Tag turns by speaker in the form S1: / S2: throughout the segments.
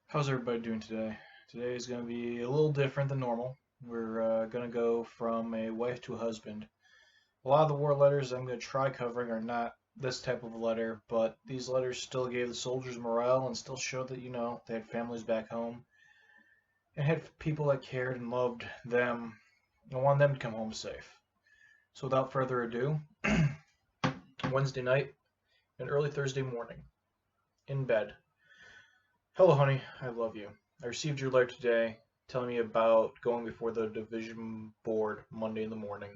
S1: How's everybody doing today? Today is going to be a little different than normal. We're going to go from a wife to a husband. A lot of the war letters I'm going to try covering are not this type of letter, but these letters still gave the soldiers morale and still showed that, they had families back home and had people that cared and loved them and wanted them to come home safe. So without further ado, Wednesday night and early Thursday morning, in bed. Hello, honey. I love you. I received your letter today telling me about going before the division board Monday in the morning.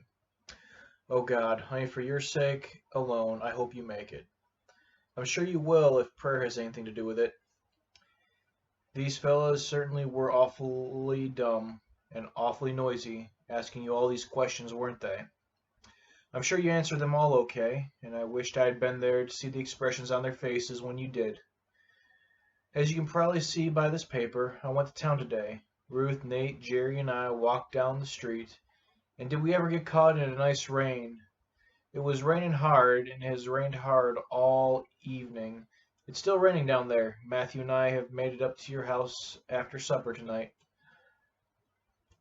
S1: Oh God, honey, for your sake alone, I hope you make it. I'm sure you will if prayer has anything to do with it. These fellows certainly were awfully dumb and awfully noisy, asking you all these questions, weren't they? I'm sure you answered them all okay, and I wished I had been there to see the expressions on their faces when you did. As you can probably see by this paper, I went to town today. Ruth, Nate, Jerry, and I walked down the street, and did we ever get caught in a nice rain? It was raining hard, and it has rained hard all evening. It's still raining down there. Matthew and I have made it up to your house after supper tonight.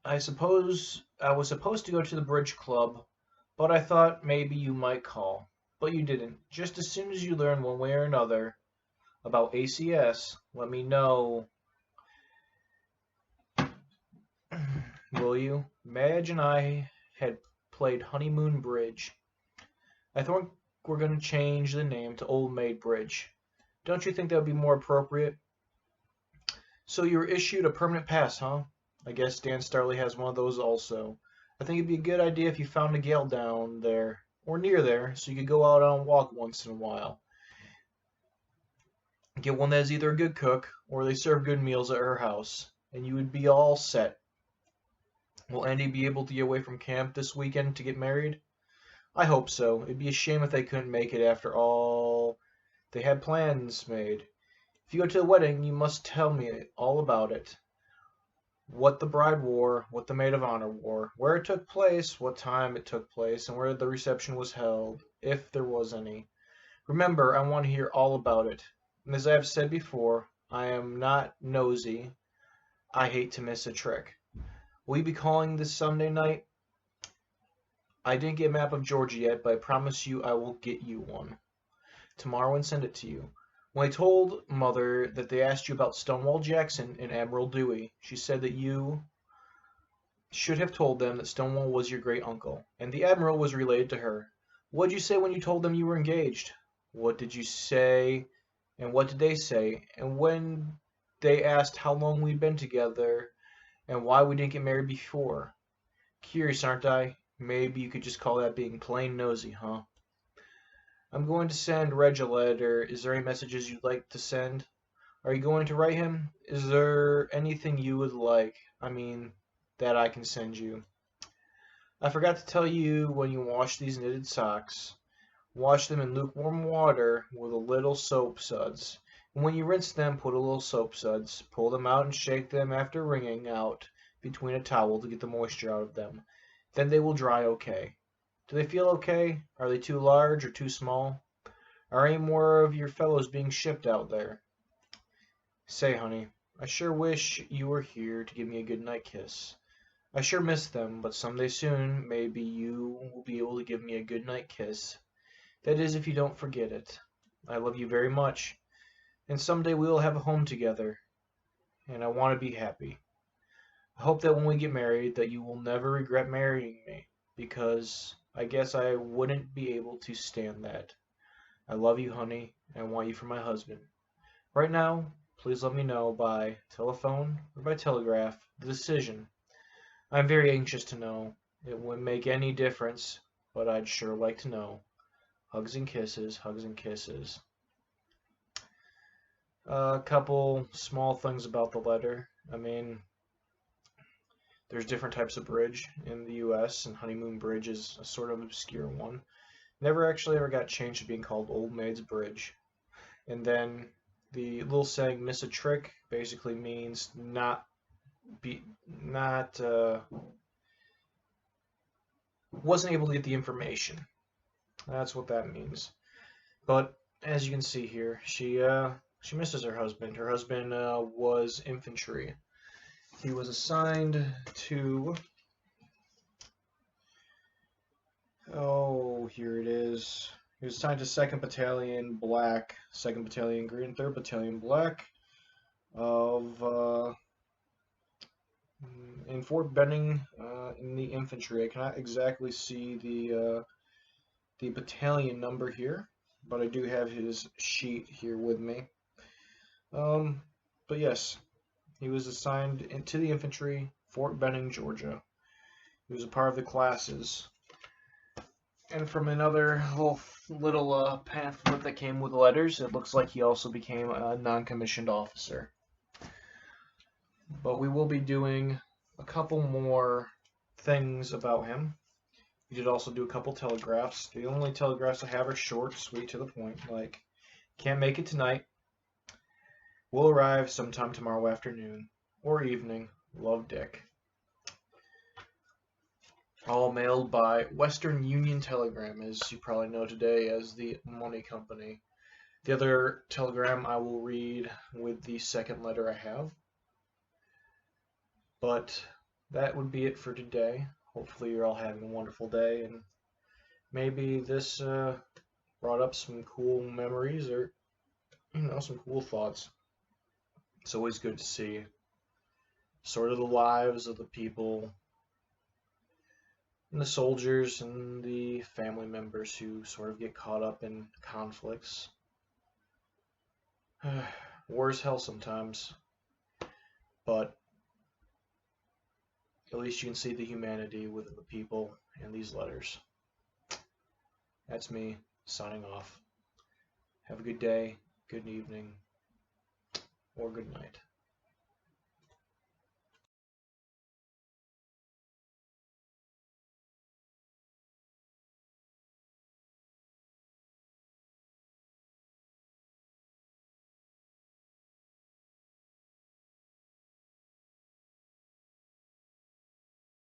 S1: I suppose I was supposed to go to the bridge club, but I thought maybe you might call. But you didn't. Just as soon as you learn one way or another about ACS, let me know, will you? Madge and I had played Honeymoon Bridge. I think we're going to change the name to Old Maid Bridge. Don't you think that would be more appropriate? So you were issued a permanent pass, huh? I guess Dan Starley has one of those also. I think it'd be a good idea if you found a gal down there, or near there, so you could go out on a walk once in a while. Get one that is either a good cook, or they serve good meals at her house, and you would be all set. Will Andy be able to get away from camp this weekend to get married? I hope so. It'd be a shame if they couldn't make it after all they had plans made. If you go to the wedding, you must tell me all about it. What the bride wore, what the maid of honor wore, where it took place, what time it took place, and where the reception was held, if there was any. Remember, I want to hear all about it. And as I have said before, I am not nosy. I hate to miss a trick. Will you be calling this Sunday night? I didn't get a map of Georgia yet, but I promise you I will get you one tomorrow and send it to you. When I told Mother that they asked you about Stonewall Jackson and Admiral Dewey, she said that you should have told them that Stonewall was your great uncle, and the Admiral was related to her. What did you say when you told them you were engaged? What did you say, and what did they say? And when they asked how long we'd been together, and why we didn't get married before? Curious, aren't I? Maybe you could just call that being plain nosy, huh? I'm going to send Reg a letter. Is there any messages you'd like to send? Are you going to write him? Is there anything you would like? I mean, that I can send you. I forgot to tell you when you wash these knitted socks. Wash them in lukewarm water with a little soap suds. And when you rinse them, put a little soap suds. Pull them out and shake them after wringing out between a towel to get the moisture out of them. Then they will dry okay. Do they feel okay? Are they too large or too small? Are any more of your fellows being shipped out there? Say, honey, I sure wish you were here to give me a good night kiss. I sure miss them, but someday soon, maybe you will be able to give me a good night kiss. That is, if you don't forget it. I love you very much, and someday we will have a home together, and I want to be happy. I hope that when we get married that you will never regret marrying me, because I guess I wouldn't be able to stand that. I love you, honey, and I want you for my husband. Right now, please let me know by telephone or by telegraph the decision. I'm very anxious to know. It wouldn't make any difference, but I'd sure like to know. Hugs and kisses, hugs and kisses. A couple small things about the letter. I mean, there's different types of bridge in the US, and Honeymoon Bridge is a sort of obscure one. Never actually ever got changed to being called Old Maid's Bridge. And then the little saying "miss a trick" basically means not wasn't able to get the information. That's what that means. But as you can see here, she She misses her husband. Her husband was infantry. He was assigned to, oh, here it is. He was assigned to 2nd Battalion Black, 2nd Battalion Green, 3rd Battalion Black of in Fort Benning in the infantry. I cannot exactly see the battalion number here, but I do have his sheet here with me. But yes, he was assigned into the infantry, Fort Benning, Georgia. He was a part of the classes. And from another little pamphlet that came with letters, it looks like he also became a non-commissioned officer. But we will be doing a couple more things about him. We did also do a couple telegraphs. The only telegraphs I have are short, sweet, to the point. Like, can't make it tonight. Will arrive sometime tomorrow afternoon or evening. Love, Dick. All mailed by Western Union Telegram, as you probably know today as the money company. The other telegram I will read with the second letter I have. But that would be it for today. Hopefully you're all having a wonderful day, and maybe this brought up some cool memories or, some cool thoughts. It's always good to see sort of the lives of the people and the soldiers and the family members who sort of get caught up in conflicts. War is hell sometimes, but at least you can see the humanity within the people in these letters. That's me signing off. Have a good day, good evening, or good night.